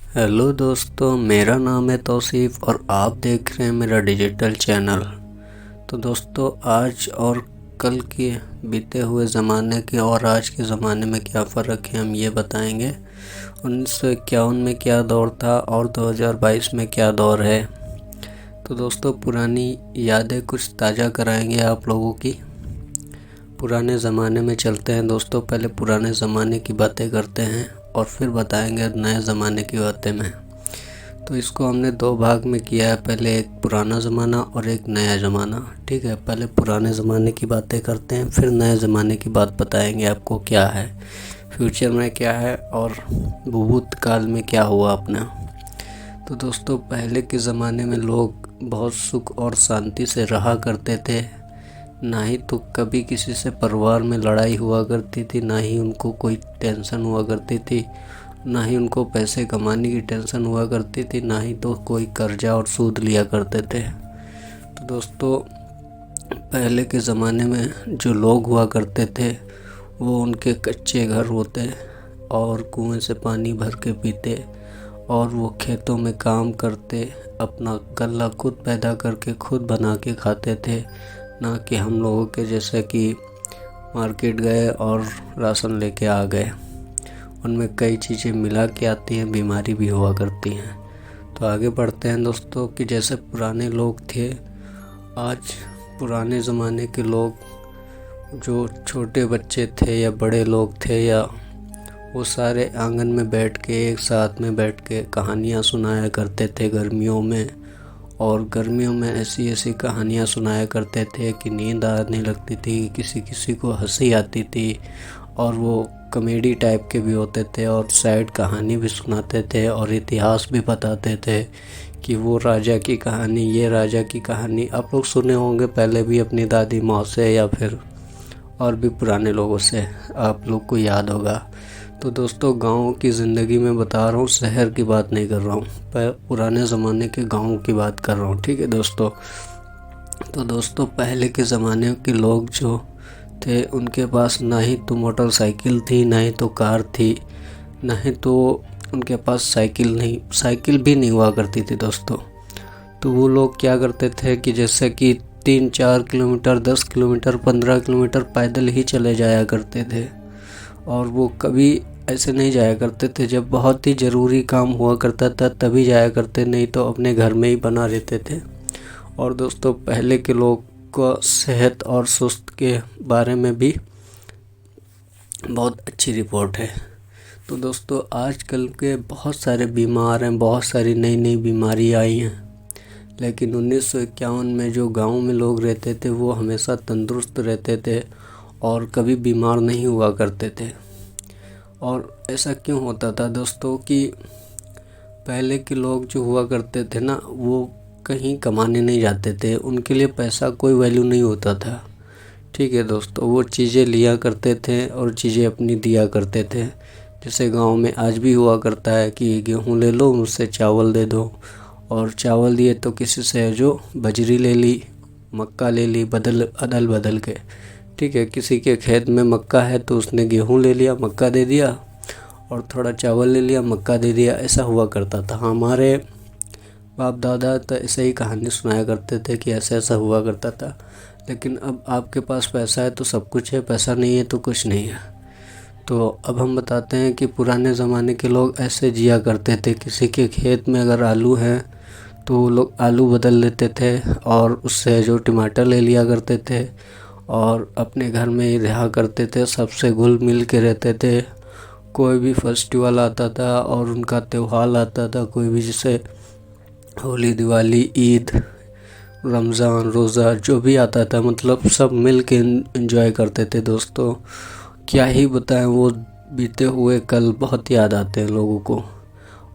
Hello दोस्तों, मेरा नाम है तौसीफ़ और आप देख रहे हैं मेरा डिजिटल चैनल। तो दोस्तों, आज और कल के बीते हुए ज़माने के और आज के ज़माने में क्या फ़र्क है हम ये बताएंगे। 1951 में क्या दौर था और 2022 में क्या दौर है। तो दोस्तों, पुरानी यादें कुछ ताज़ा कराएंगे आप लोगों की। पुराने ज़माने में चलते हैं दोस्तों। पहले पुराने ज़माने की बातें करते हैं और फिर बताएंगे नए ज़माने की बातें में। तो इसको हमने दो भाग में किया है, पहले एक पुराना ज़माना और एक नया ज़माना। ठीक है, पहले पुराने ज़माने की बातें करते हैं, फिर नए ज़माने की बात बताएंगे आपको क्या है, फ्यूचर में क्या है और भूतकाल में क्या हुआ अपना। तो दोस्तों, पहले के ज़माने में लोग बहुत सुख और शांति से रहा करते थे। ना ही तो कभी किसी से परिवार में लड़ाई हुआ करती थी, ना ही उनको कोई टेंशन हुआ करती थी, ना ही उनको पैसे कमाने की टेंशन हुआ करती थी, ना ही तो कोई कर्जा और सूद लिया करते थे। तो दोस्तों, पहले के ज़माने में जो लोग हुआ करते थे वो उनके कच्चे घर होते और कुएं से पानी भर के पीते और वो खेतों में काम करते, अपना गल्ला खुद पैदा करके खुद बना के खाते थे। ना कि हम लोगों के जैसे कि मार्केट गए और राशन लेके आ गए। उनमें कई चीज़ें मिला के आती हैं, बीमारी भी हुआ करती हैं। तो आगे बढ़ते हैं दोस्तों कि जैसे पुराने लोग थे, आज पुराने ज़माने के लोग जो छोटे बच्चे थे या बड़े लोग थे, या वो सारे आंगन में बैठ के एक साथ में बैठ के कहानियाँ सुनाया करते थे गर्मियों में। और गर्मियों में ऐसी ऐसी कहानियाँ सुनाया करते थे कि नींद आने लगती थी, किसी किसी को हंसी आती थी। और वो कॉमेडी टाइप के भी होते थे और सैड कहानी भी सुनाते थे और इतिहास भी बताते थे कि वो राजा की कहानी, ये राजा की कहानी। आप लोग सुने होंगे पहले भी अपनी दादी माँ से या फिर और भी पुराने लोगों से, आप लोग को याद होगा। तो दोस्तों, गाँव की ज़िंदगी में बता रहा हूँ, शहर की बात नहीं कर रहा हूँ, पुराने ज़माने के गाँव की बात कर रहा हूँ। ठीक है दोस्तों। तो दोस्तों, पहले के ज़माने के लोग जो थे उनके पास ना ही तो मोटरसाइकिल थी, ना ही तो कार थी, ना ही तो उनके पास साइकिल भी नहीं हुआ करती थी दोस्तों। तो वो लोग क्या करते थे कि जैसे कि 3-4 किलोमीटर, 10 किलोमीटर, 15 किलोमीटर पैदल ही चले जाया करते थे। और वो कभी ऐसे नहीं जाया करते थे, जब बहुत ही ज़रूरी काम हुआ करता था तभी जाया करते, नहीं तो अपने घर में ही बना रहते थे। और दोस्तों, पहले के लोग को सेहत और स्वास्थ्य के बारे में भी बहुत अच्छी रिपोर्ट है। तो दोस्तों, आजकल के बहुत सारे बीमार हैं, बहुत सारी नई नई बीमारी आई हैं। लेकिन 1951 में जो गांव में लोग रहते थे वो हमेशा तंदुरुस्त रहते थे और कभी बीमार नहीं हुआ करते थे। और ऐसा क्यों होता था दोस्तों कि पहले के लोग जो हुआ करते थे ना, वो कहीं कमाने नहीं जाते थे, उनके लिए पैसा कोई वैल्यू नहीं होता था। ठीक है दोस्तों, वो चीज़ें लिया करते थे और चीज़ें अपनी दिया करते थे। जैसे गांव में आज भी हुआ करता है कि गेहूँ ले लो, मुझसे चावल दे दो, और चावल दिए तो किसी से जो बजरी ले ली, मक्का ले ली, अदल बदल के। ठीक है, किसी के खेत में मक्का है तो उसने गेहूँ ले लिया, मक्का दे दिया, और थोड़ा चावल ले लिया, मक्का दे दिया। ऐसा हुआ करता था। हमारे बाप दादा तो ऐसे ही कहानी सुनाया करते थे कि ऐसा ऐसा हुआ करता था। लेकिन अब आपके पास पैसा है तो सब कुछ है, पैसा नहीं है तो कुछ नहीं है। तो अब हम बताते हैं कि पुराने ज़माने के लोग ऐसे जिया करते थे। किसी के खेत में अगर आलू है तो वो लोग आलू बदल लेते थे और उससे जो टमाटर ले लिया करते थे और अपने घर में ही रहा करते थे, सबसे घुल मिल के रहते थे। कोई भी फेस्टिवल आता था और उनका त्यौहार आता था, कोई भी, जैसे होली, दिवाली, ईद, रमज़ान, रोज़ा, जो भी आता था, मतलब सब मिल के एंजॉय करते थे दोस्तों। क्या ही बताएं, वो बीते हुए कल बहुत याद आते हैं लोगों को,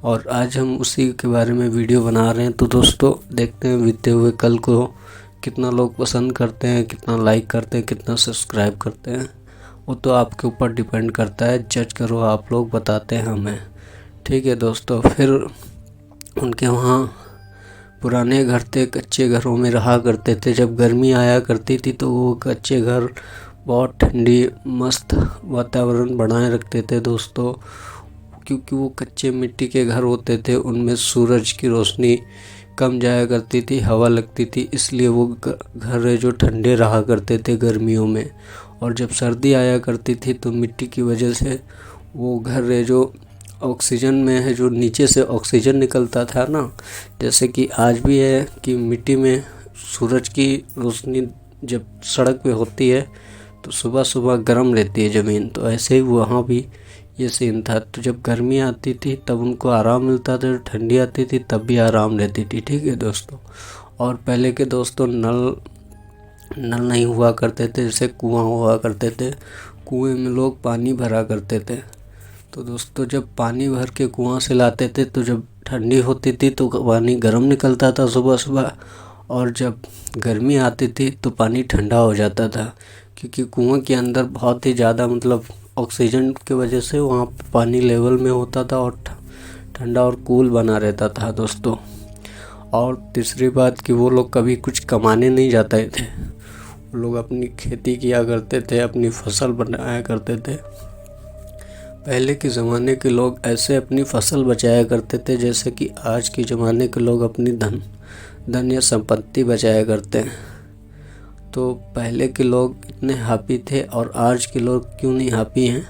और आज हम उसी के बारे में वीडियो बना रहे हैं। तो दोस्तों, देखते हैं बीते हुए कल को कितना लोग पसंद करते हैं, कितना लाइक करते हैं, कितना सब्सक्राइब करते हैं। वो तो आपके ऊपर डिपेंड करता है, जज करो आप लोग, बताते हैं हमें। ठीक है दोस्तों। फिर उनके वहाँ पुराने घर थे, कच्चे घरों में रहा करते थे। जब गर्मी आया करती थी तो वो कच्चे घर बहुत ठंडी मस्त वातावरण बनाए रखते थे दोस्तों। क्योंकि वो कच्चे मिट्टी के घर होते थे, उनमें सूरज की रोशनी कम जाया करती थी, हवा लगती थी, इसलिए वो घर है जो ठंडे रहा करते थे गर्मियों में। और जब सर्दी आया करती थी तो मिट्टी की वजह से वो घर है जो ऑक्सीजन में है, जो नीचे से ऑक्सीजन निकलता था ना, जैसे कि आज भी है कि मिट्टी में सूरज की रोशनी जब सड़क पे होती है तो सुबह सुबह गर्म रहती है ज़मीन, तो ऐसे ही वहाँ भी ये सीन था। तो जब गर्मी आती थी तब उनको आराम मिलता था, जब ठंडी आती थी तब भी आराम रहती थी। ठीक है दोस्तों। और पहले के दोस्तों नल नहीं हुआ करते थे, जैसे कुआं हुआ करते थे, कुएं में लोग पानी भरा करते थे। तो दोस्तों जब पानी भर के कुआं से लाते थे तो जब ठंडी होती थी तो पानी गर्म निकलता था सुबह सुबह, और जब गर्मी आती थी तो पानी ठंडा हो जाता था, क्योंकि कुआं के अंदर बहुत ही ज़्यादा मतलब ऑक्सीजन की वजह से वहाँ पानी लेवल में होता था और ठंडा और कूल बना रहता था दोस्तों। और तीसरी बात कि वो लोग कभी कुछ कमाने नहीं जाते थे, वो लोग अपनी खेती किया करते थे, अपनी फसल बनाया करते थे। पहले के ज़माने के लोग ऐसे अपनी फसल बचाया करते थे जैसे कि आज के ज़माने के लोग अपनी धन या संपत्ति बचाया करते हैं। तो पहले के लोग इतने हैप्पी थे और आज के लोग क्यों नहीं हैप्पी हैं,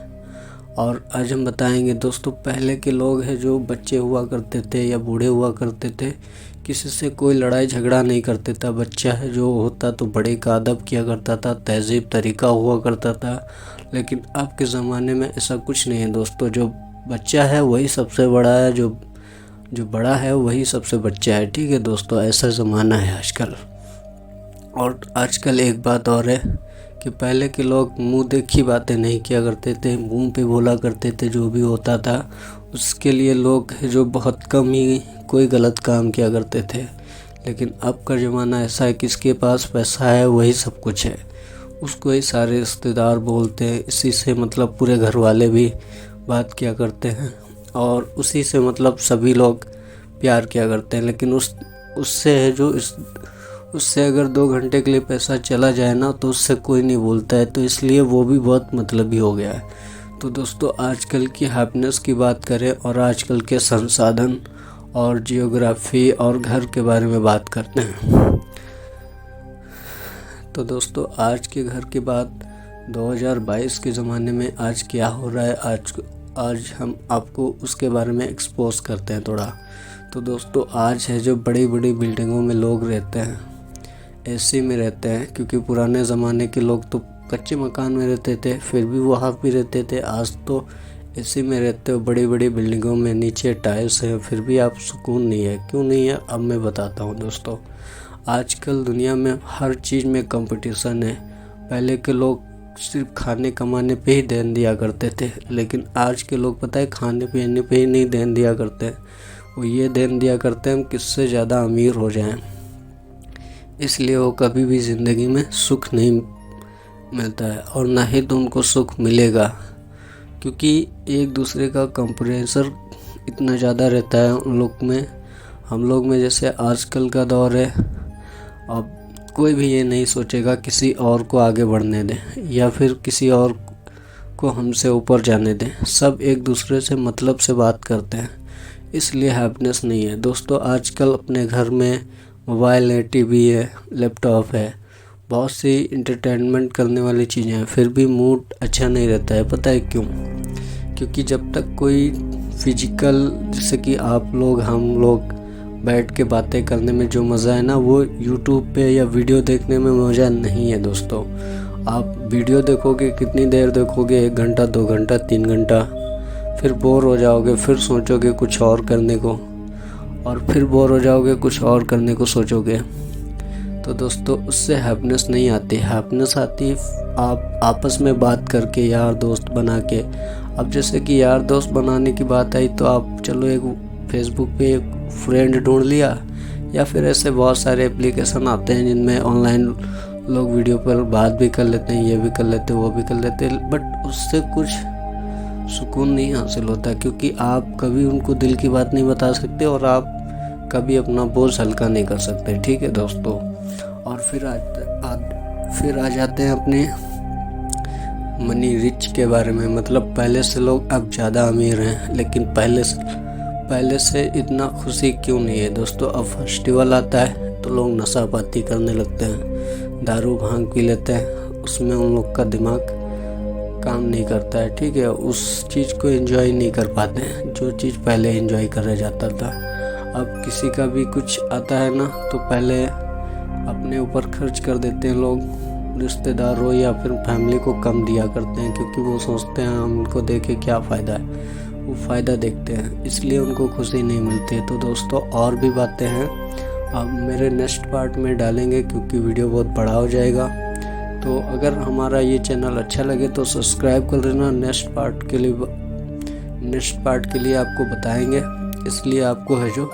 और आज हम बताएंगे दोस्तों। पहले के लोग हैं जो बच्चे हुआ करते थे या बूढ़े हुआ करते थे, किसी से कोई लड़ाई झगड़ा नहीं करते था। बच्चा है जो होता तो बड़े का अदब किया करता था, तहज़ीब तरीका हुआ करता था। लेकिन अब के ज़माने में ऐसा कुछ नहीं है दोस्तों। जो बच्चा है वही सबसे बड़ा है, जो बड़ा है वही सबसे बच्चा है। ठीक है दोस्तों, ऐसा ज़माना है आजकल। और आजकल एक बात और है कि पहले के लोग मुंह देखी बातें नहीं किया करते थे, मुंह पे बोला करते थे जो भी होता था। उसके लिए लोग जो बहुत कम ही कोई गलत काम किया करते थे। लेकिन अब का ज़माना ऐसा है कि किसके पास पैसा है वही सब कुछ है, उसको ही सारे रिश्तेदार बोलते हैं, इसी से मतलब पूरे घर वाले भी बात किया करते हैं और उसी से मतलब सभी लोग प्यार किया करते हैं। लेकिन उससे है जो उससे अगर 2 घंटे के लिए पैसा चला जाए ना तो उससे कोई नहीं बोलता है, तो इसलिए वो भी बहुत मतलबी हो गया है। तो दोस्तों आजकल की हैप्पीनेस की बात करें और आजकल के संसाधन और जियोग्राफी और घर के बारे में बात करते हैं। तो दोस्तों आज के घर की बात 2022 के ज़माने में आज क्या हो रहा है, आज हम आपको उसके बारे में एक्सपोज करते हैं थोड़ा। तो दोस्तों आज है जो बड़ी बड़ी बिल्डिंगों में लोग रहते हैं, एसी में रहते हैं, क्योंकि पुराने ज़माने के लोग तो कच्चे मकान में रहते थे फिर भी वहाँ भी रहते थे। आज तो एसी में रहते हो, बड़ी बड़ी बिल्डिंगों में, नीचे टाइल्स है, फिर भी आप सुकून नहीं है। क्यों नहीं है अब मैं बताता हूँ दोस्तों। आजकल दुनिया में हर चीज़ में कंपटीशन है। पहले के लोग सिर्फ खाने कमाने पे ही ध्यान दिया करते थे, लेकिन आज के लोग पता है खाने पीने पे ही नहीं ध्यान दिया करते हैं, वो ये ध्यान दिया करते हैं हम किससे ज़्यादा अमीर हो जाएं। इसलिए वो कभी भी ज़िंदगी में सुख नहीं मिलता है और ना ही तो उनको सुख मिलेगा, क्योंकि एक दूसरे का कंपैरिजन इतना ज़्यादा रहता है उन लोग में, हम लोग में। जैसे आजकल का दौर है, अब कोई भी ये नहीं सोचेगा किसी और को आगे बढ़ने दें या फिर किसी और को हमसे ऊपर जाने दें। सब एक दूसरे से मतलब से बात करते हैं, इसलिए हैप्पीनेस नहीं है दोस्तों। आजकल अपने घर में मोबाइल है, टीवी है, लैपटॉप है, बहुत सी इंटरटेनमेंट करने वाली चीज़ें हैं, फिर भी मूड अच्छा नहीं रहता है। पता है क्यों? क्योंकि जब तक कोई फिजिकल, जैसे कि आप लोग हम लोग बैठ के बातें करने में जो मज़ा है ना, वो यूट्यूब पे या वीडियो देखने में मज़ा नहीं है दोस्तों। आप वीडियो देखोगे, कितनी देर देखोगे, 1 घंटा, 2 घंटा, 3 घंटा, फिर बोर हो जाओगे, फिर सोचोगे कुछ और करने को, और फिर बोर हो जाओगे, कुछ और करने को सोचोगे। तो दोस्तों उससे हैप्पीनेस नहीं आती। हैप्पीनेस आती है आप आपस में बात करके, यार दोस्त बना के। अब जैसे कि यार दोस्त बनाने की बात आई तो आप चलो एक फेसबुक पे एक फ्रेंड ढूंढ लिया, या फिर ऐसे बहुत सारे एप्लीकेशन आते हैं जिनमें ऑनलाइन लोग वीडियो पर बात भी कर लेते हैं, ये भी कर लेते हैं, वो भी कर लेते हैं, बट उससे कुछ सुकून नहीं हासिल होता, क्योंकि आप कभी उनको दिल की बात नहीं बता सकते और आप कभी अपना बोझ हल्का नहीं कर सकते। ठीक है दोस्तों। और फिर आ जाते हैं अपने मनी रिच के बारे में, मतलब पहले से लोग अब ज़्यादा अमीर हैं, लेकिन पहले से इतना खुशी क्यों नहीं है दोस्तों। अब फेस्टिवल आता है तो लोग नशा पाती करने लगते हैं, दारू भांग पी लेते हैं, उसमें उन लोग का दिमाग काम नहीं करता है, ठीक है। उस चीज़ को एंजॉय नहीं कर पाते हैं जो चीज़ पहले एंजॉय करा जाता था। अब किसी का भी कुछ आता है ना तो पहले अपने ऊपर खर्च कर देते हैं लोग, रिश्तेदार हो या फिर फैमिली को कम दिया करते हैं, क्योंकि वो सोचते हैं हम उनको दे के क्या फ़ायदा है, वो फ़ायदा देखते हैं, इसलिए उनको खुशी नहीं मिलती है। तो दोस्तों और भी बातें हैं अब मेरे नेक्स्ट पार्ट में डालेंगे, क्योंकि वीडियो बहुत बड़ा हो जाएगा। तो अगर हमारा ये चैनल अच्छा लगे तो सब्सक्राइब कर लेना। नेक्स्ट पार्ट के लिए आपको बताएंगे, इसलिए आपको है जो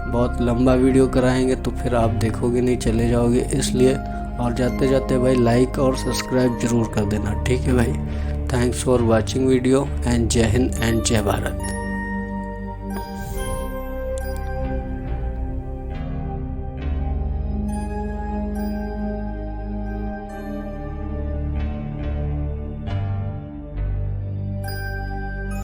बहुत लंबा वीडियो कराएंगे तो फिर आप देखोगे नहीं, चले जाओगे, इसलिए। और जाते जाते भाई लाइक और सब्सक्राइब ज़रूर कर देना, ठीक है भाई। Thanks for watching video and जय हिंद एंड जय भारत।